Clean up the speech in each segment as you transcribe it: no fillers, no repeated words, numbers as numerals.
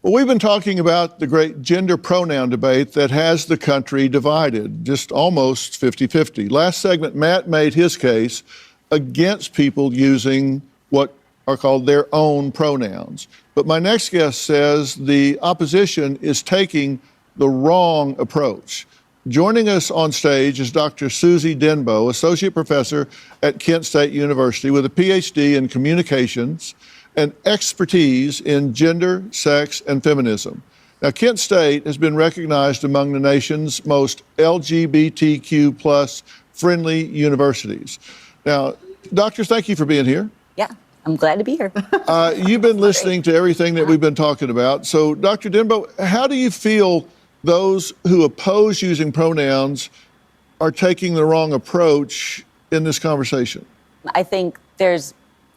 Well, we've been talking about the great gender pronoun debate that has the country divided, just almost 50-50. Last segment, Matt made his case against people using what are called their own pronouns. But my next guest says the opposition is taking the wrong approach. Joining us on stage is Dr. Susie Denbo, Associate Professor at Kent State University with a PhD in Communications and expertise in gender, sex, and feminism. Now, Kent State has been recognized among the nation's most LGBTQ plus friendly universities. Now, doctors, thank you for being here. Yeah, I'm glad to be here. You've been listening to everything that we've been talking about. So, Dr. Denbo, how do you feel those who oppose using pronouns are taking the wrong approach in this conversation? I think there's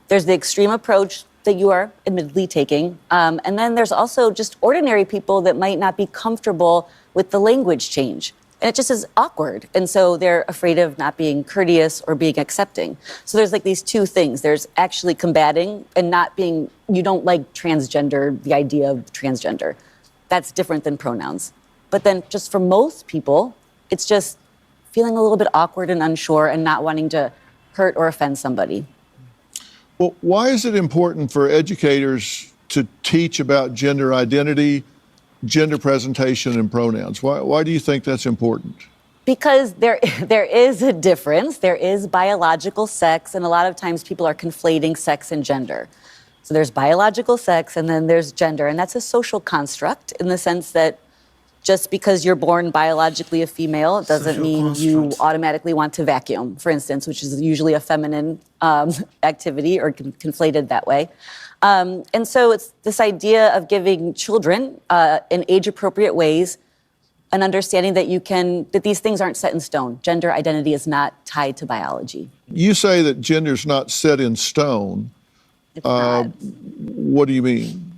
the extreme approach that you are admittedly taking. And then there's also just ordinary people that might not be comfortable with the language change. And it just is awkward. And so they're afraid of not being courteous or being accepting. So there's like these two things. There's actually combating and not being, you don't like transgender, the idea of transgender. That's different than pronouns. But then just for most people, it's just feeling a little bit awkward and unsure and not wanting to hurt or offend somebody. Well, why is it important for educators to teach about gender identity, gender presentation, and pronouns? Why do you think that's important? Because there is a difference. There is biological sex, and a lot of times people are conflating sex and gender. So there's biological sex, and then there's gender, and that's a social construct in the sense that just because you're born biologically a female doesn't mean you automatically want to vacuum, for instance, which is usually a feminine activity or conflated that way. And so it's this idea of giving children in age-appropriate ways an understanding that these things aren't set in stone. Gender identity is not tied to biology. You say that gender's not set in stone. It's not. What do you mean?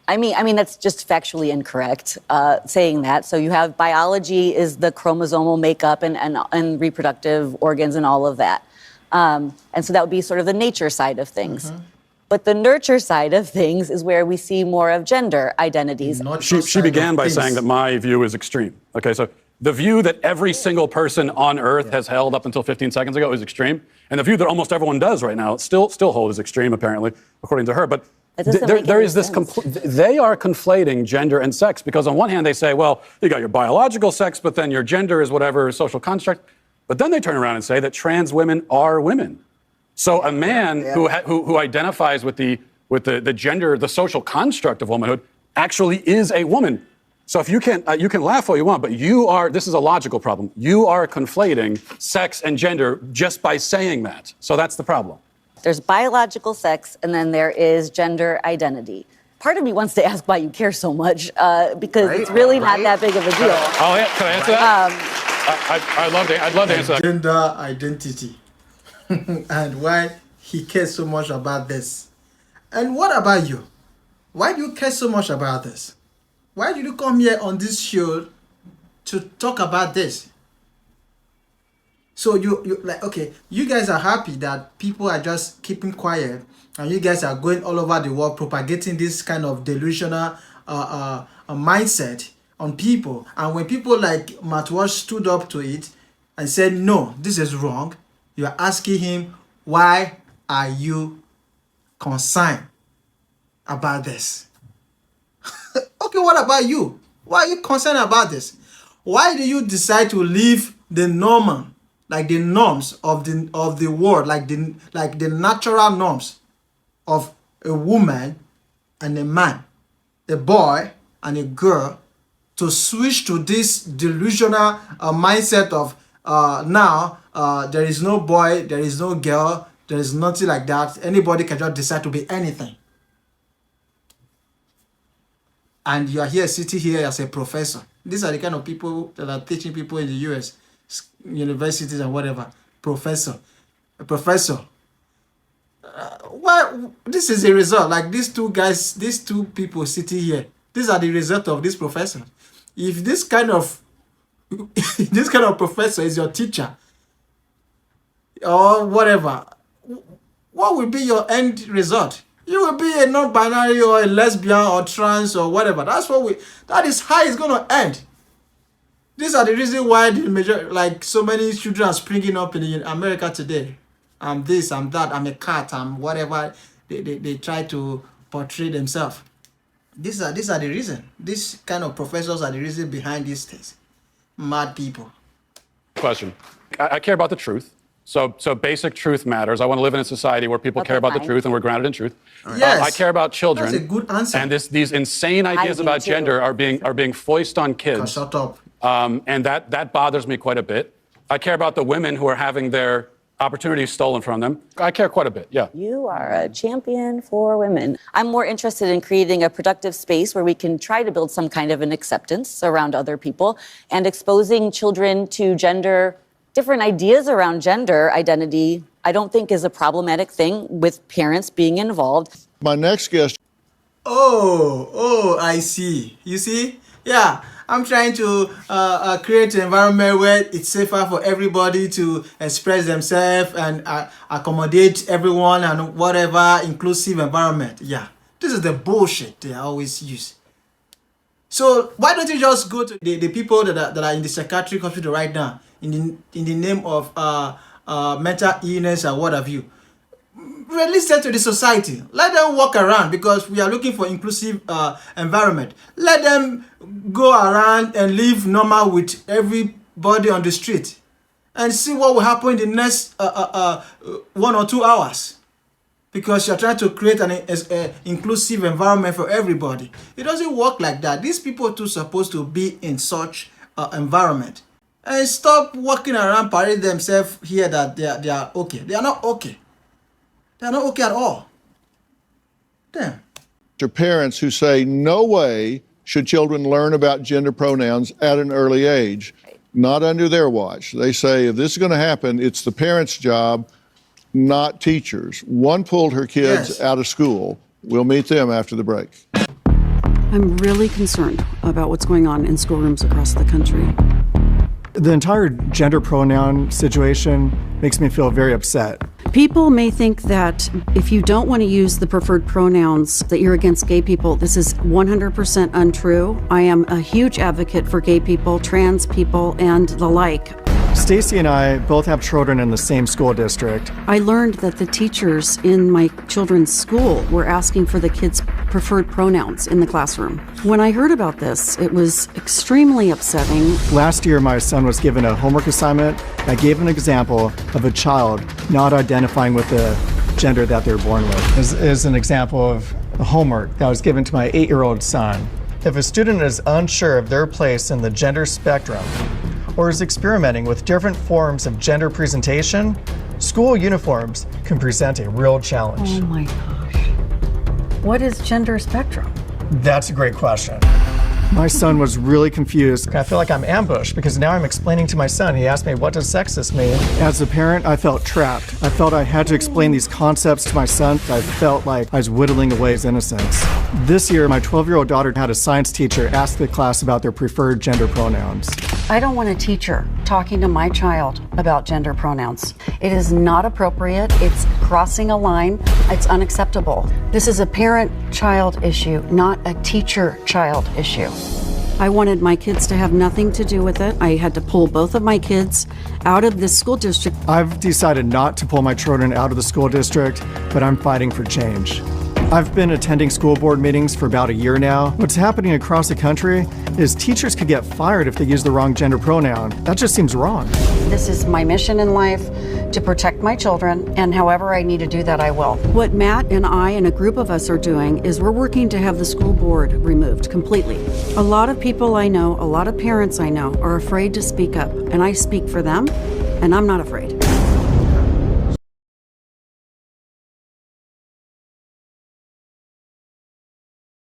I mean that's just factually incorrect saying that. So you have biology is the chromosomal makeup and reproductive organs and all of that. And so that would be sort of the nature side of things. Mm-hmm. But the nurture side of things is where we see more of gender identities. She began by saying that my view is extreme. Okay, so the view that every single person on Earth has held up until 15 seconds ago is extreme. And the view that almost everyone does right now still holds extreme, apparently, according to her. But there is this they are conflating gender and sex because on one hand they say, well, you got your biological sex, but then your gender is whatever social construct. But then they turn around and say that trans women are women. So a man who identifies with the gender, the social construct of womanhood, actually is a woman. So if you can laugh all you want, but this is a logical problem. You are conflating sex and gender just by saying that. So that's the problem. There's biological sex, and then there is gender identity. Part of me wants to ask why you care so much, because it's really not that big of a deal. Can I answer that? I'd love to answer that. Gender identity, and why he cares so much about this. And what about you? Why do you care so much about this? Why did you come here on this show to talk about this? So you like, okay, you guys are happy that people are just keeping quiet and you guys are going all over the world propagating this kind of delusional mindset on people. And when people like Matt Walsh stood up to it and said, no, this is wrong, you're asking him, why are you concerned about this? Okay, what about you? Why are you concerned about this? Why do you decide to leave the normal, like the norms of the world, like the natural norms of a woman and a man, a boy and a girl, to switch to this delusional mindset of now there is no boy, there is no girl, there is nothing like that. Anybody can just decide to be anything. And you are here sitting here as a professor. These are the kind of people that are teaching people in the US, universities and whatever. A professor. Well, this is a result. Like these two guys, these two people sitting here, these are the result of this professor. If this kind of professor is your teacher or whatever, what will be your end result? You will be a non-binary or a lesbian or trans or whatever. That is how it's going to end. These are the reasons why like so many children are springing up in America today. I'm this, I'm that, I'm a cat, I'm whatever they try to portray themselves. These are the reason. These kind of professors are the reason behind these things. Mad people. Question. I care about the truth. So basic truth matters. I want to live in a society where people care about the truth and we're grounded in truth. Yes. I care about children. That's a good answer. And these insane ideas about gender are being foisted on kids. Shut up. And that bothers me quite a bit. I care about the women who are having their opportunities stolen from them. I care quite a bit, yeah. You are a champion for women. I'm more interested in creating a productive space where we can try to build some kind of an acceptance around other people and exposing children to different ideas around gender identity. I don't think is a problematic thing with parents being involved. My next guest. Oh, I see. You see? Yeah, I'm trying to create an environment where it's safer for everybody to express themselves and accommodate everyone and whatever inclusive environment. Yeah, this is the bullshit they always use. So why don't you just go to the people that are in the psychiatric hospital right now in the name of mental illness or what have you? Release them to the society. Let them walk around because we are looking for inclusive environment. Let them go around and live normal with everybody on the street and see what will happen in the next 1 or 2 hours. Because you're trying to create an inclusive environment for everybody. It doesn't work like that. These people too supposed to be in such environment. And stop walking around parading themselves here that they are okay. They are not okay. They're not okay at all. Damn. To parents who say, no way should children learn about gender pronouns at an early age, not under their watch. They say, if this is going to happen, it's the parents' job, not teachers. One pulled her kids out of school. We'll meet them after the break. I'm really concerned about what's going on in schoolrooms across the country. The entire gender pronoun situation makes me feel very upset. People may think that if you don't want to use the preferred pronouns, that you're against gay people. This is 100% untrue. I am a huge advocate for gay people, trans people, and the like. Stacy and I both have children in the same school district. I learned that the teachers in my children's school were asking for the kids' preferred pronouns in the classroom. When I heard about this, it was extremely upsetting. Last year, my son was given a homework assignment that gave an example of a child not identifying with the gender that they're born with. This is an example of the homework that was given to my 8-year-old son. If a student is unsure of their place in the gender spectrum, or is experimenting with different forms of gender presentation, school uniforms can present a real challenge. Oh my gosh. What is gender spectrum? That's a great question. My son was really confused. I feel like I'm ambushed because now I'm explaining to my son. He asked me, what does sexist mean? As a parent, I felt trapped. I felt I had to explain these concepts to my son. I felt like I was whittling away his innocence. This year, my 12-year-old daughter had a science teacher ask the class about their preferred gender pronouns. I don't want a teacher talking to my child about gender pronouns. It is not appropriate. It's crossing a line. It's unacceptable. This is a parent-child issue, not a teacher-child issue. I wanted my kids to have nothing to do with it. I had to pull both of my kids out of this school district. I've decided not to pull my children out of the school district, but I'm fighting for change. I've been attending school board meetings for about a year now. What's happening across the country is teachers could get fired if they use the wrong gender pronoun. That just seems wrong. This is my mission in life, to protect my children, and however I need to do that, I will. What Matt and I and a group of us are doing is we're working to have the school board removed completely. A lot of people I know, a lot of parents I know, are afraid to speak up, and I speak for them, and I'm not afraid.